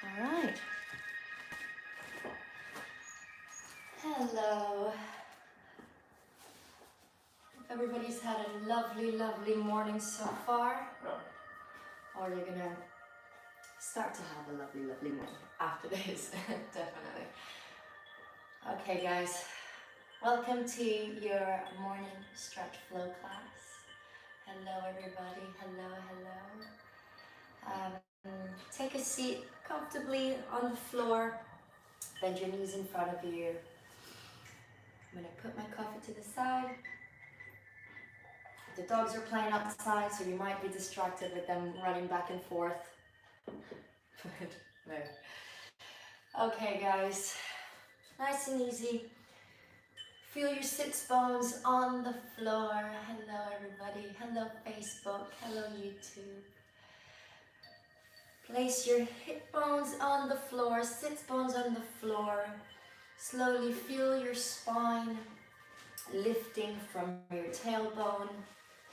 All right. Hello. Everybody's had a lovely, lovely morning so far. Or you're gonna start to have a lovely, lovely morning after this, definitely. Okay, guys. Welcome to your morning stretch flow class. Hello, everybody. Hello, hello. Take a seat comfortably on the floor. Bend your knees in front of you. I'm going to put my coffee to the side. The dogs are playing outside, so you might be distracted with them running back and forth. No. Okay, guys. Nice and easy. Feel your sits bones on the floor. Hello, everybody. Hello, Facebook. Hello, YouTube. Place your hip bones on the floor, sits bones on the floor. Slowly feel your spine lifting from your tailbone,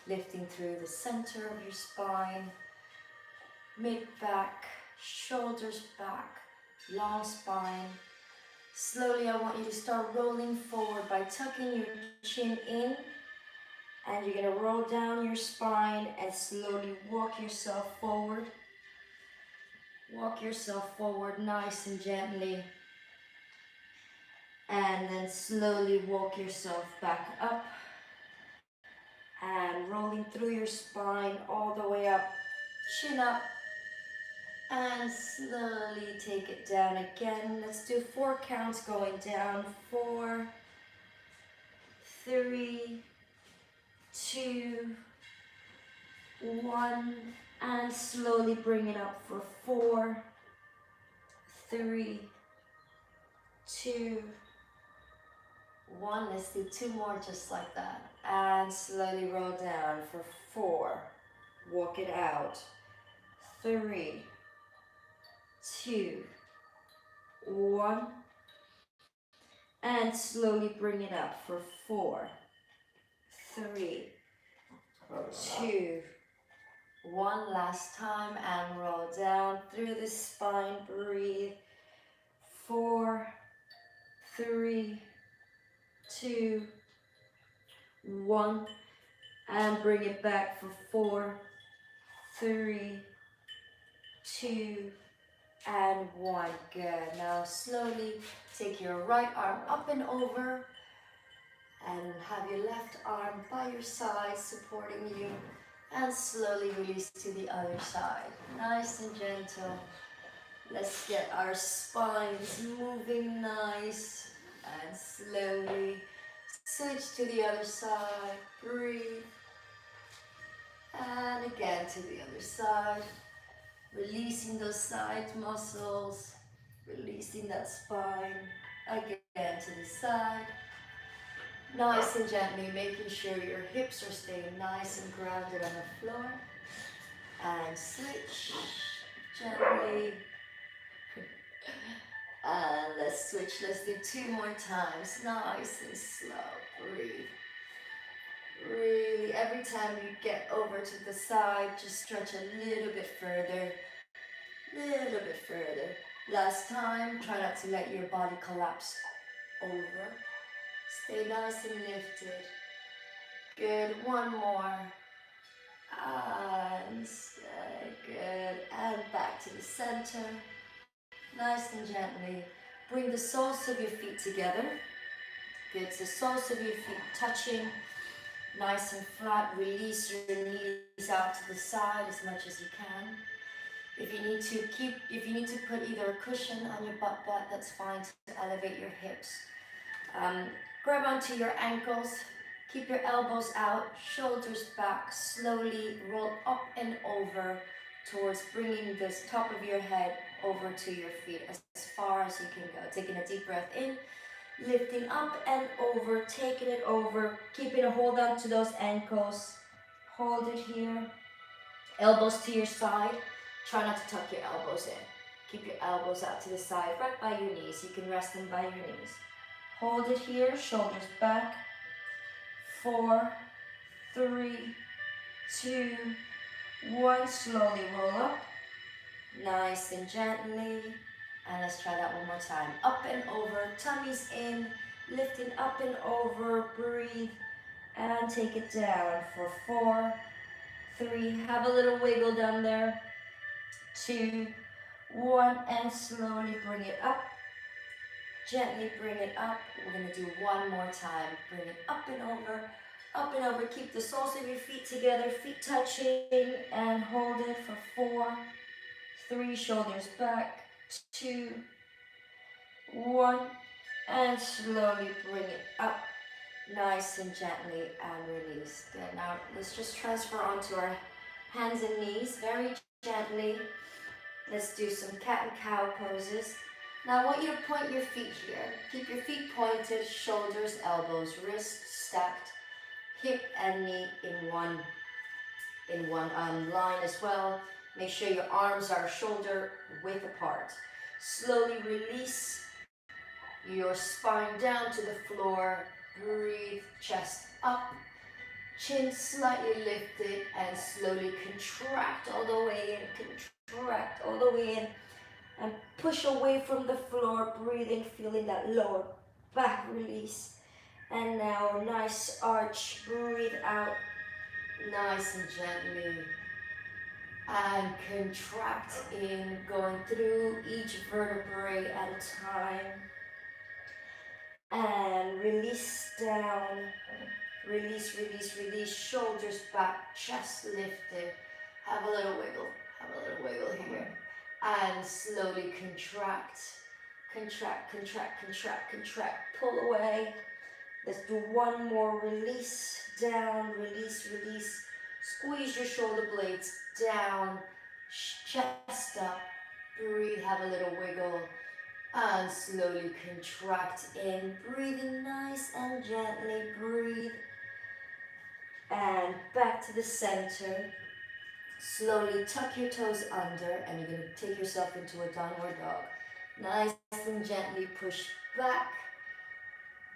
lifting through the center of your spine, mid-back, shoulders back, long spine. Slowly, I want you to start rolling forward by tucking your chin in, and you're going to roll down your spine and slowly walk yourself forward. Walk yourself forward nice and gently, and then slowly walk yourself back up and rolling through your spine all the way up, chin up, and slowly take it down again. Let's do 4 counts going down. 4, 3, 2, 1, and slowly bring it up for 4, 3, 2, 1. Let's do 2 more just like that. And slowly roll down for 4. Walk it out. 3, 2, 1. And slowly bring it up for 4, 3, 2, 1. Last time, and roll down through the spine. Breathe. 4, 3, 2, 1, and bring it back for 4, 3, 2, and 1. Good. Now slowly take your right arm up and over, and have your left arm by your side supporting you, and slowly release to the other side. Nice and gentle. Let's get our spines moving nice. And slowly switch to the other side. Breathe. And again to the other side. Releasing those side muscles. Releasing that spine. Again to the side. Nice and gently making sure your hips are staying nice and grounded on the floor. And switch gently. And let's switch. Let's do 2 more times. Nice and slow. Breathe. Really, every time you get over to the side, just stretch a little bit further. Little bit further. Last time, try not to let your body collapse over. Stay nice and lifted. Good. 1 more. And stay. Good. And back to the center. Nice and gently. Bring the soles of your feet together. Good. So soles of your feet touching. Nice and flat. Release your knees out to the side as much as you can. If you need to put either a cushion on your butt, that's fine to elevate your hips. Grab onto your ankles. Keep your elbows out, shoulders back. Slowly roll up and over towards bringing this top of your head over to your feet as far as you can go. Taking a deep breath in, lifting up and over, taking it over, keeping a hold on to those ankles. Hold it here. Elbows to your side. Try not to tuck your elbows in. Keep your elbows out to the side, right by your knees. You can rest them by your knees. Hold it here, shoulders back. 4, 3, 2, 1. Slowly roll up. Nice and gently. And let's try that one more time. Up and over, tummy's in, lifting up and over, breathe, and take it down for 4, 3, have a little wiggle down there, 2, 1, and slowly bring it up. Gently bring it up. We're going to do one more time. Bring it up and over, up and over. Keep the soles of your feet together, feet touching, and hold it for 4, 3, shoulders back, 2, 1, and slowly bring it up, nice and gently, and release. Good. Now let's just transfer onto our hands and knees, very gently. Let's do some cat and cow poses. Now I want you to point your feet here. Keep your feet pointed, shoulders, elbows, wrists stacked, hip and knee in one line as well. Make sure your arms are shoulder width apart. Slowly release your spine down to the floor. Breathe, chest up, chin slightly lifted, and slowly contract all the way in. Contract all the way in. And push away from the floor, breathing, feeling that lower back release. And now nice arch, breathe out, nice and gently. And contract in, going through each vertebrae at a time. And release down, release, release, release, shoulders back, chest lifted. Have a little wiggle here. And slowly contract, contract, contract, contract, contract, pull away. Let's do one more, release, down, release, release. Squeeze your shoulder blades down, chest up, breathe, have a little wiggle. And slowly contract in, breathing nice and gently, breathe. And back to the center. Slowly tuck your toes under, and you're going to take yourself into a downward dog. Nice and gently push back.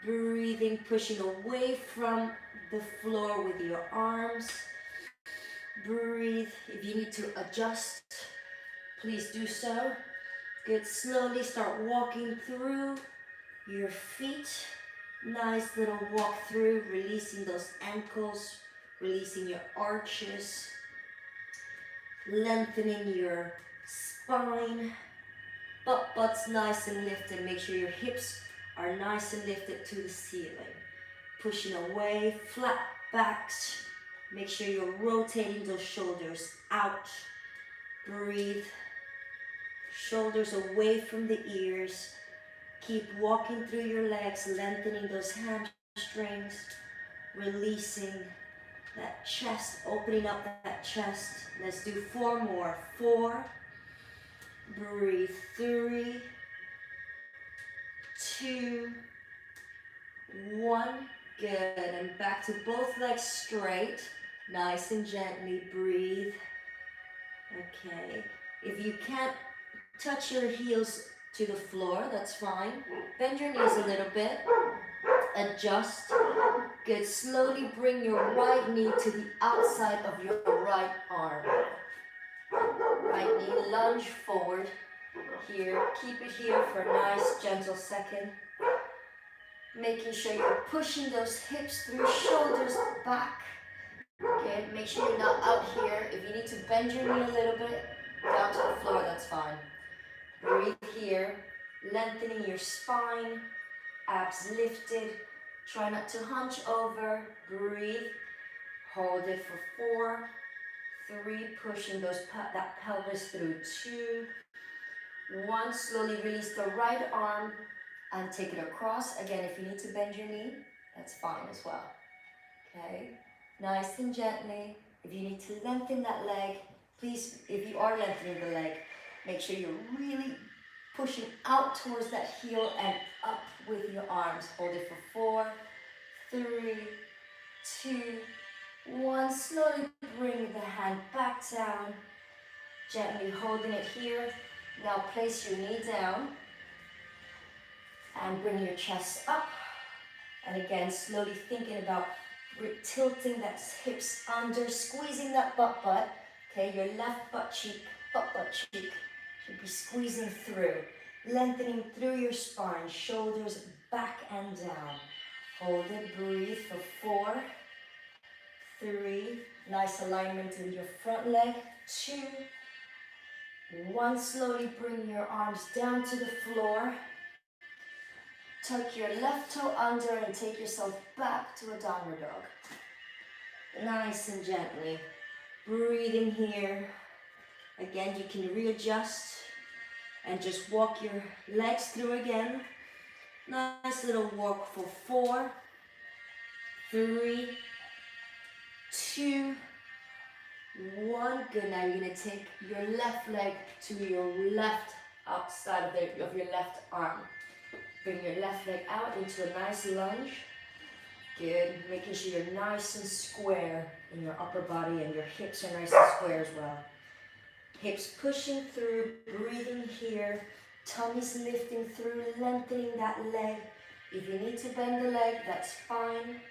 Breathing, pushing away from the floor with your arms. Breathe. If you need to adjust, please do so. Good. Slowly start walking through your feet. Nice little walk through, releasing those ankles, releasing your arches. Lengthening your spine, butt's nice and lifted. Make sure your hips are nice and lifted to the ceiling. Pushing away, flat backs. Make sure you're rotating those shoulders out. Breathe. Shoulders away from the ears. Keep walking through your legs, lengthening those hamstrings, releasing that chest, opening up that chest. Let's do 4 more. 4. Breathe. 3, 2, 1. Good. And back to both legs straight. Nice and gently. Breathe. Okay. If you can't touch your heels to the floor, that's fine. Bend your knees a little bit. Adjust. Good. Slowly bring your right knee to the outside of your right arm. Right knee, lunge forward. Here. Keep it here for a nice, gentle second. Making sure you're pushing those hips through, shoulders back. Good. Make sure you're not out here. If you need to bend your knee a little bit, down to the floor, that's fine. Breathe here. Lengthening your spine. Abs lifted. Try not to hunch over. Breathe. Hold it for 4, 3. Pushing that pelvis through. 2, 1. Slowly release the right arm and take it across. Again, if you need to bend your knee, that's fine as well. Okay. Nice and gently. If you need to lengthen that leg, please, if you are lengthening the leg, make sure you're really pushing out towards that heel and up with your arms. Hold it for 4, 3, 2, 1. Slowly bring the hand back down. Gently holding it here. Now place your knee down. And bring your chest up. And again, slowly thinking about tilting that hips under, squeezing that butt. Okay, your left butt cheek, butt cheek. Should be squeezing through, lengthening through your spine, shoulders back and down. Hold it, breathe for 4, 3, nice alignment in your front leg, 2, 1, slowly bring your arms down to the floor. Tuck your left toe under and take yourself back to a downward dog. Nice and gently. Breathing here. Again, you can readjust and just walk your legs through again. Nice little walk for 4, 3, 2, 1. Good. Now you're going to take your left leg to your left outside of your left arm. Bring your left leg out into a nice lunge. Good. Making sure you're nice and square in your upper body and your hips are nice and square as well. Hips pushing through, breathing here. Tummy's lifting through, lengthening that leg. If you need to bend the leg, that's fine.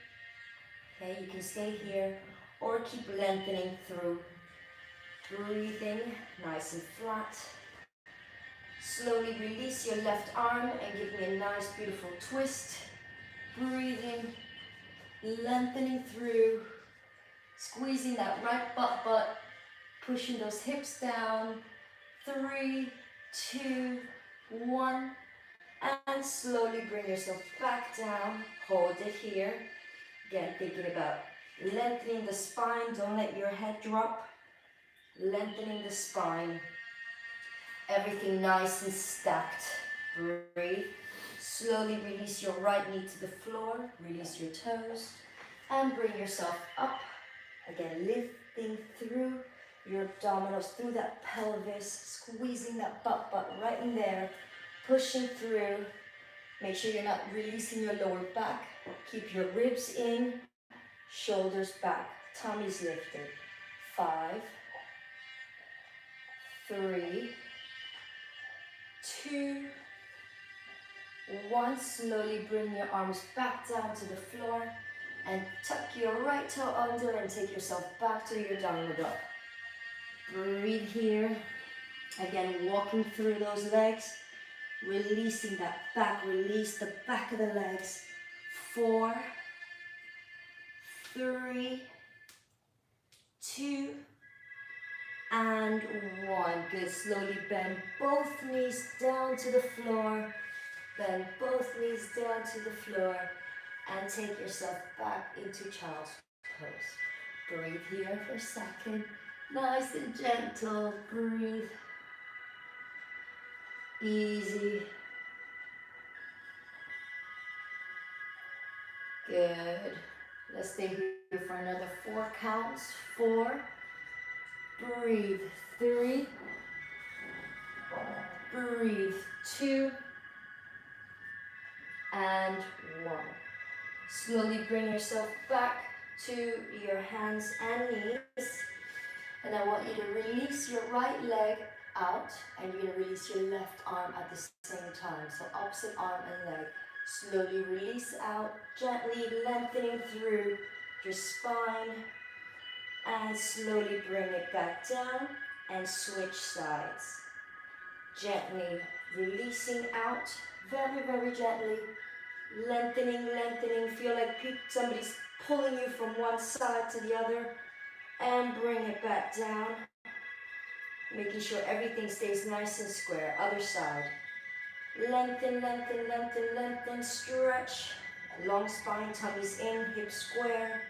Okay, you can stay here or keep lengthening through. Breathing, nice and flat. Slowly release your left arm and give me a nice, beautiful twist. Breathing, lengthening through, squeezing that right butt, pushing those hips down. 3, 2, 1, and slowly bring yourself back down. Hold it here. Again, thinking about lengthening the spine. Don't let your head drop. Lengthening the spine. Everything nice and stacked. Breathe. Slowly release your right knee to the floor. Release your toes. And bring yourself up. Again, lifting through your abdominals, through that pelvis. Squeezing that butt right in there. Pushing through. Make sure you're not releasing your lower back. Keep your ribs in. Shoulders back. Tummy's lifted. 5, 3, 2, 1. Slowly bring your arms back down to the floor and tuck your right toe under and take yourself back to your downward dog. Breathe here. Again, walking through those legs, releasing that back, release the back of the legs. 4, 3, 2, and 1. Good. Slowly bend both knees down to the floor. Bend both knees down to the floor and take yourself back into child's pose. Breathe here for a second. Nice and gentle. Breathe. Easy. Good. Let's stay here for another 4 counts. 4. Breathe. 3. Breathe. 2. And 1. Slowly bring yourself back to your hands and knees. And I want you to release your right leg out and you're going to release your left arm at the same time. So opposite arm and leg. Slowly release out, gently lengthening through your spine. And slowly bring it back down and switch sides. Gently releasing out, very, very gently. Lengthening, lengthening. Feel like somebody's pulling you from one side to the other. And bring it back down. Making sure everything stays nice and square. Other side. Lengthen, lengthen, lengthen, lengthen. Stretch. Long spine, tummy's in, hips square.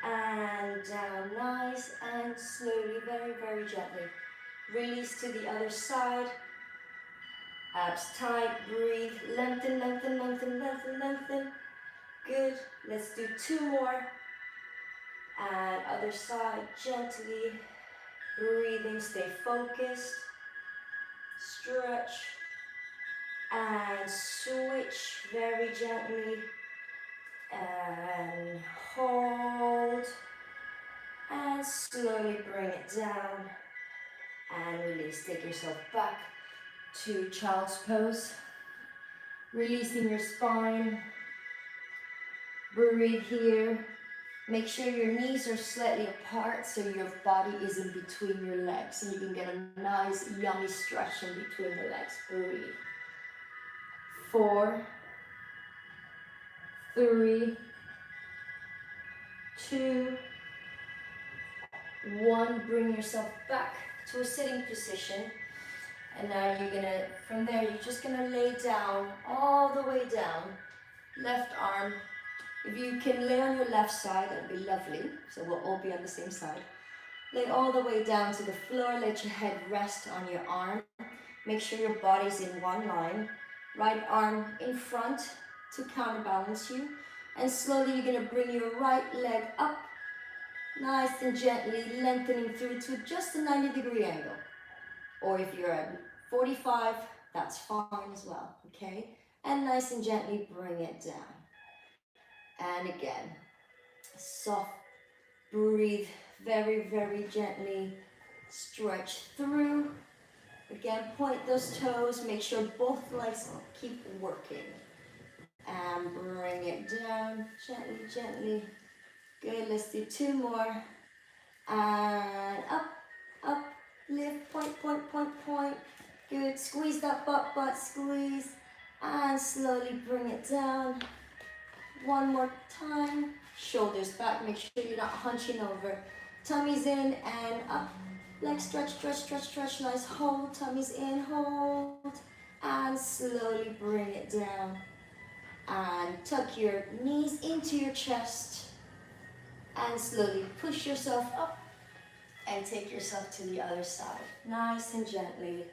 And down, nice and slowly, very, very gently. Release to the other side. Abs tight, breathe. Lengthen, lengthen, lengthen, lengthen, lengthen. Good. Let's do 2 more. And other side, gently. Breathing, stay focused. Stretch. And switch very gently. And hold. And slowly bring it down. And release. Take yourself back to child's pose. Releasing your spine. Breathe here. Make sure your knees are slightly apart so your body is in between your legs and you can get a nice yummy stretch in between the legs. Breathe. 4, 3, 2, 1. Bring yourself back to a sitting position. And now you're gonna, from there, you're just gonna lay down, all the way down. Left arm. If you can lay on your left side, that'd be lovely. So we'll all be on the same side. Lay all the way down to the floor. Let your head rest on your arm. Make sure your body's in one line. Right arm in front to counterbalance you. And slowly you're gonna bring your right leg up. Nice and gently lengthening through to just a 90-degree angle. Or if you're at 45, that's fine as well, okay? And nice and gently bring it down. And again, soft, breathe very, very gently, stretch through. Again, point those toes, make sure both legs keep working. And bring it down, gently, gently. Good, let's do 2 more. And up, up, lift, point, point, point, point. Good, squeeze that butt, squeeze. And slowly bring it down. 1 more time. Shoulders back, make sure you're not hunching over. Tummy's in and up. Legs stretch, stretch, stretch, stretch. Nice, hold, tummy's in, hold. And slowly bring it down. And tuck your knees into your chest. And slowly push yourself up. And take yourself to the other side. Nice and gently.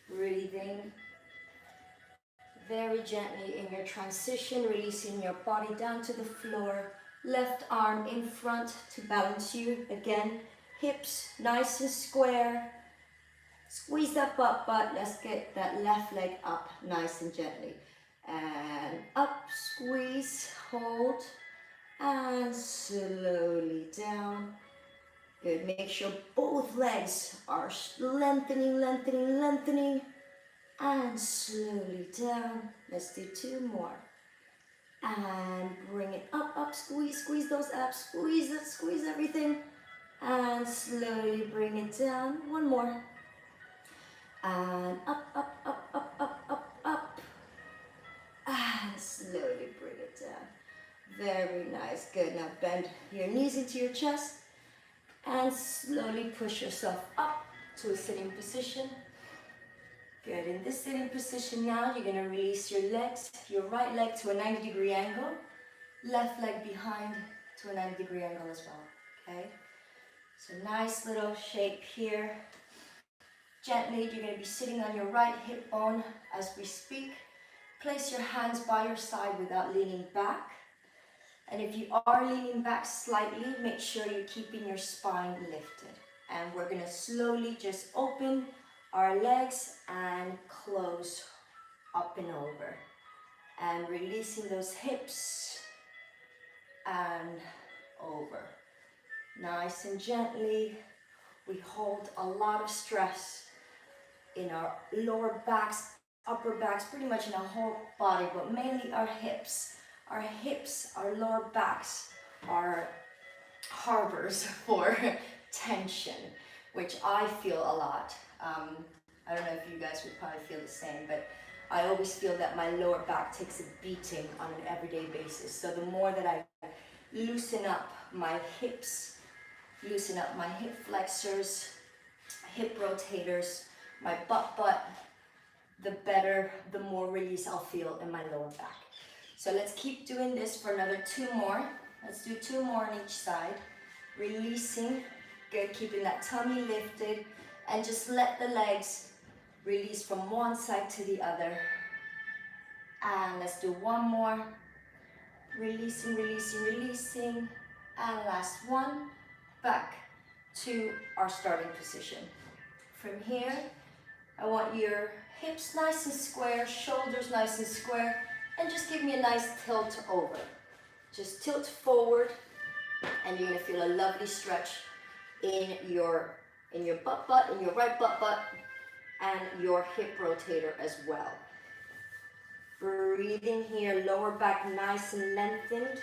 Breathing. Very gently in your transition, releasing your body down to the floor. Left arm in front to balance you. Again, hips nice and square. Squeeze that butt. Let's get that left leg up nice and gently. And up, squeeze, hold. And slowly down. Good, make sure both legs are lengthening, lengthening, lengthening. And slowly down. Let's do 2 more. And bring it up, up, squeeze, squeeze those abs, squeeze it, squeeze everything. And slowly bring it down. 1 more. And up, up, up, up, up, up, up. And slowly bring it down. Very nice, good. Now bend your knees into your chest. And slowly push yourself up to a sitting position. Good, in this sitting position now, you're gonna release your legs, your right leg to a 90-degree angle, left leg behind to a 90-degree angle as well, okay? So nice little shape here. Gently, you're gonna be sitting on your right hip bone as we speak. Place your hands by your side without leaning back. And if you are leaning back slightly, make sure you're keeping your spine lifted. And we're gonna slowly just open our legs and close up and over. And releasing those hips and over. Nice and gently. We hold a lot of stress in our lower backs, upper backs, pretty much in our whole body, but mainly our hips. Our hips, our lower backs are harbors for tension, which I feel a lot. I don't know if you guys would probably feel the same, but I always feel that my lower back takes a beating on an everyday basis. So the more that I loosen up my hips, loosen up my hip flexors, hip rotators, my butt, the better, the more release I'll feel in my lower back. So let's keep doing this for another 2 more. Let's do 2 more on each side. Releasing, good, keeping that tummy lifted, and just let the legs release from one side to the other. And let's do 1 more. Releasing, releasing, releasing. And last one, back to our starting position. From here, I want your hips nice and square, shoulders nice and square, and just give me a nice tilt over. Just tilt forward, and you're gonna feel a lovely stretch in your butt, in your right butt, and your hip rotator as well. Breathing here, lower back nice and lengthened.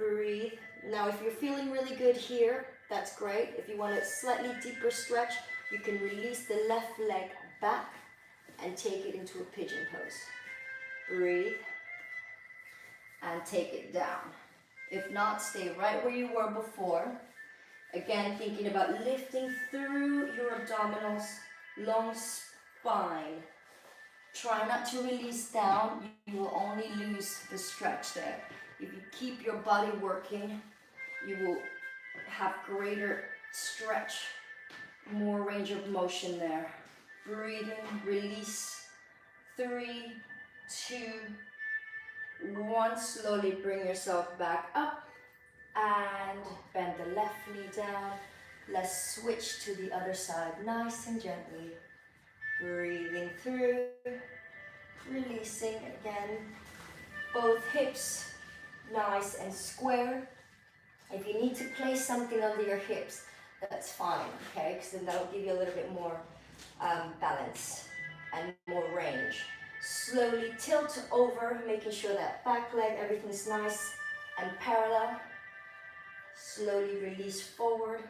breathe. Now if you're feeling really good here, that's great. If you want a slightly deeper stretch, you can release the left leg back and take it into a pigeon pose. Breathe and take it down. If not, stay right where you were before. Again, thinking about lifting through your abdominals, long spine. Try not to release down, you will only lose the stretch there. If you keep your body working, you will have greater stretch, more range of motion there. Breathing, release. 3, 2, 1. Slowly bring yourself back up and bend the left knee down. Let's switch to the other side, nice and gently. Breathing through, releasing again. Both hips nice and square. If you need to place something under your hips, that's fine, okay? Because then that'll give you a little bit more balance and more range. Slowly tilt over, making sure that back leg, everything's nice and parallel. Slowly release forward,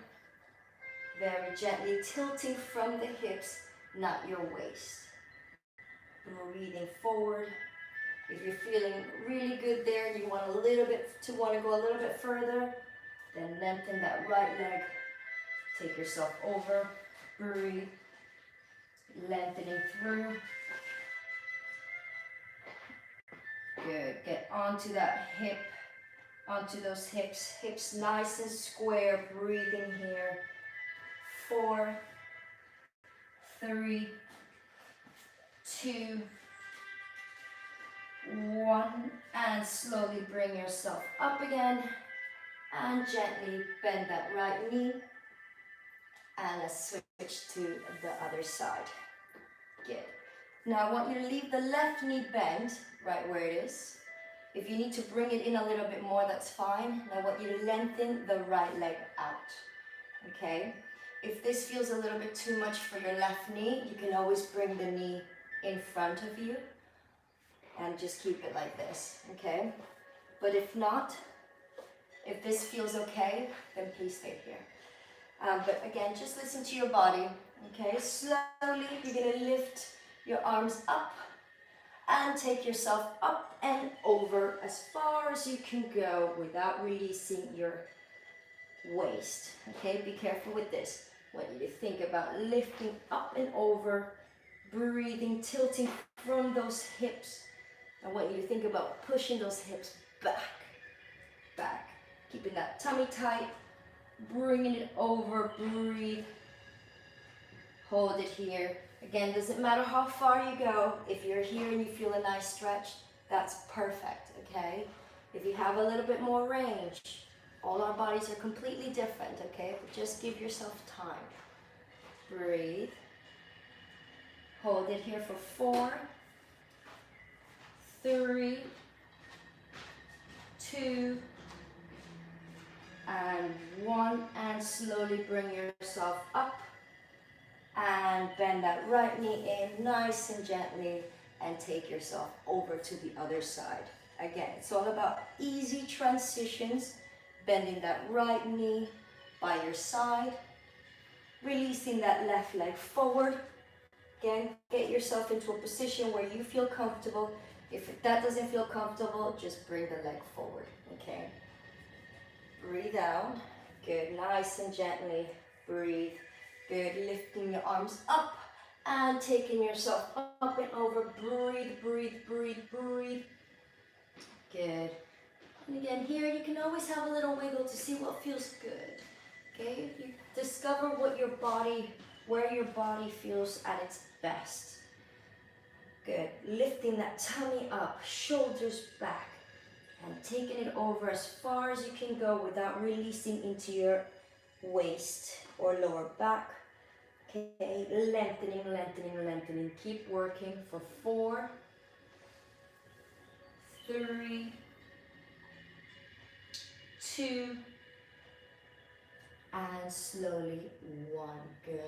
very gently tilting from the hips, not your waist. Breathing forward. If you're feeling really good there and you want go a little bit further, then lengthen that right leg. Take yourself over. Breathe. Lengthening through. Good. Get onto that hip, onto those hips. Hips nice and square. Breathing here. 4, 3, 2, 1, and slowly bring yourself up again and gently bend that right knee, and let's switch to the other side. Good. Now I want you to leave the left knee bent right where it is. If you need to bring it in a little bit more, that's fine. And I want you to lengthen the right leg out, okay? If this feels a little bit too much for your left knee, you can always bring the knee in front of you and just keep it like this, okay? But if not, if this feels okay, then please stay here. But again, just listen to your body, okay? Slowly, you're gonna lift your arms up and take yourself up and over as far as you can go without releasing your waist, okay? Be careful with this. I want you to think about lifting up and over, breathing, tilting from those hips. I want you to think about pushing those hips back, keeping that tummy tight, bringing it over, breathe, hold it here. Again, doesn't matter how far you go, if you're here and you feel a nice stretch, that's perfect, okay? If you have a little bit more range, all our bodies are completely different, okay? But just give yourself time. Breathe, hold it here for 4, 3, 2, and 1, and slowly bring yourself up and bend that right knee in nice and gently and take yourself over to the other side. Again, it's all about easy transitions, bending that right knee by your side, releasing that left leg forward. Again, get yourself into a position where you feel comfortable. If that doesn't feel comfortable, just bring the leg forward, okay? Breathe out. Good, nice and gently. Breathe. Good, lifting your arms up and taking yourself up and over. Breathe, breathe, breathe, breathe. Good. And again, here you can always have a little wiggle to see what feels good. Okay, you discover what your body, where your body feels at its best. Good, lifting that tummy up, shoulders back, and taking it over as far as you can go without releasing into your waist or lower back. Okay, lengthening, lengthening, lengthening. Keep working for 4, 3, 2, and slowly 1. Good.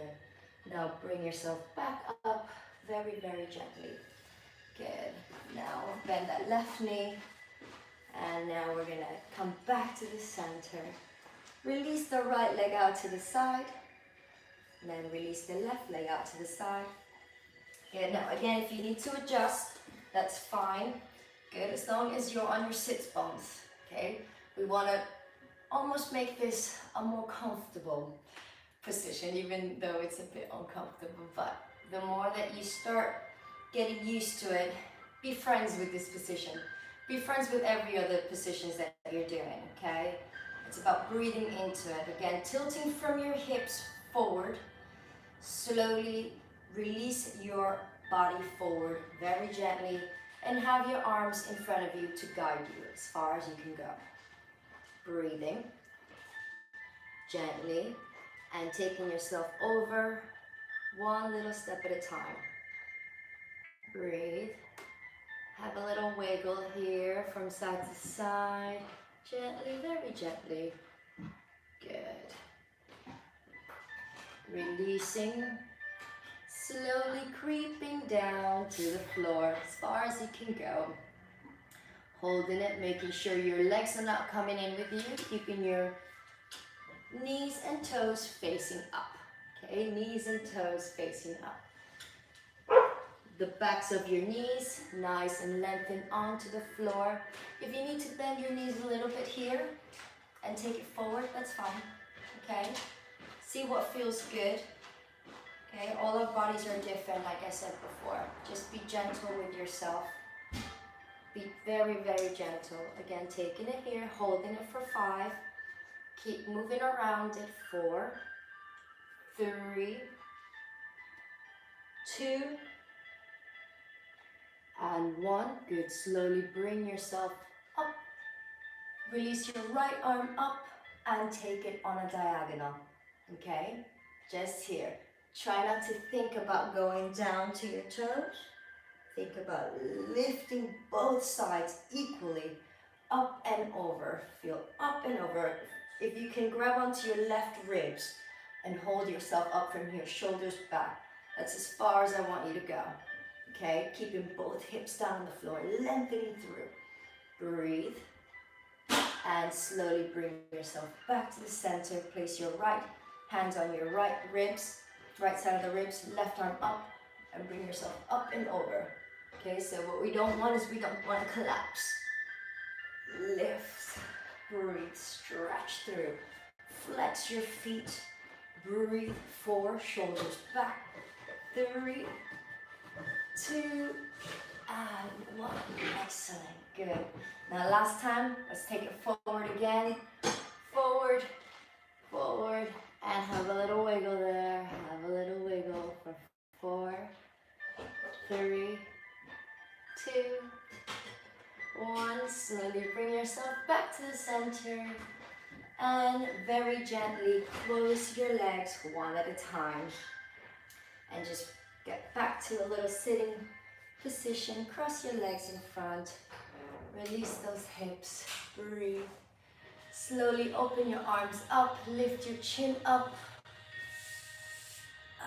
Now bring yourself back up very, very gently. Good. Now bend that left knee And now we're gonna come back to the center. Release the right leg out to the side. And then release the left leg out to the side. Good, now again, if you need to adjust, that's fine. Good, as long as you're on your sits bones, okay? We wanna almost make this a more comfortable position, even though it's a bit uncomfortable. But the more that you start getting used to it, be friends with this position. Be friends with every other positions that you're doing, okay? It's about breathing into it. Again, tilting from your hips forward. Slowly release your body forward very gently and have your arms in front of you to guide you as far as you can go. Breathing gently and taking yourself over one little step at a time. Breathe. Have a little wiggle here from side to side. Gently, very gently. Good. Releasing. Slowly creeping down to the floor as far as you can go. Holding it, making sure your legs are not coming in with you. Keeping your knees and toes facing up. Okay, knees and toes facing up. The backs of your knees, nice and lengthened onto the floor. If you need to bend your knees a little bit here and take it forward, that's fine, okay? See what feels good, okay? All our bodies are different, like I said before. Just be gentle with yourself. Be very, very gentle. Again, taking it here, holding it for 5. Keep moving around it. 4, 3, 2, and 1. Good. Slowly bring yourself up. Release your right arm up and take it on a diagonal. Okay? Just here. Try not to think about going down to your toes. Think about lifting both sides equally. Up and over. Feel up and over. If you can grab onto your left ribs and hold yourself up from here, shoulders back. That's as far as I want you to go. Okay, keeping both hips down on the floor, lengthening through. Breathe. And slowly bring yourself back to the center. Place your right hands on your right ribs, right side of the ribs, left arm up, and bring yourself up and over. Okay, so what we don't want is we don't want to collapse. Lift. Breathe. Stretch through. Flex your feet. Breathe. 4, shoulders back. 3, 2, and 1. Excellent. Good. Now last time, let's take it forward again. Forward, forward, and have a little wiggle there. Have a little wiggle for 4, 3, 2, 1. Slowly bring yourself back to the center. And very gently close your legs one at a time. And just get back to a little sitting position. Cross your legs in front. Release those hips. Breathe. Slowly open your arms up. Lift your chin up.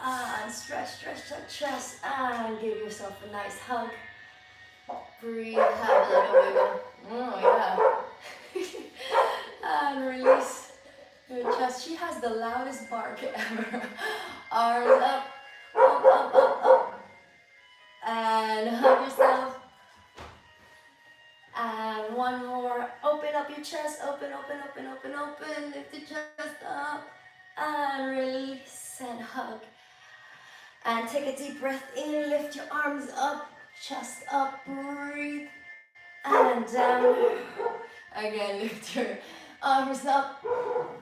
And stretch that chest. And give yourself a nice hug. Breathe. Have a little wiggle. Oh, yeah. And release your chest. She has the loudest bark ever. Arms up. Up, up, up, up. And hug yourself. And one more. Open up your chest. Open, open, open, open, open. Lift the chest up. And release and hug. And take a deep breath in. Lift your arms up. Chest up. Breathe. And down. Again, lift your arms up.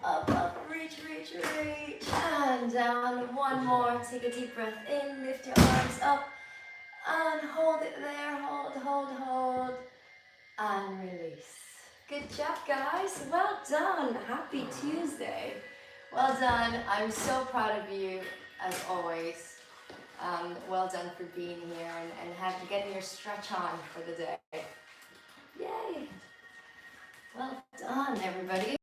Up, up. Reach, reach, reach. And down. One more. Take a deep breath in. Lift your arms up. And hold it there. Hold, hold, hold. And release. Good job, guys. Well done. Happy Tuesday. Well done. I'm so proud of you, as always. Well done for being here and getting your stretch on for the day. Yay. Well done, everybody.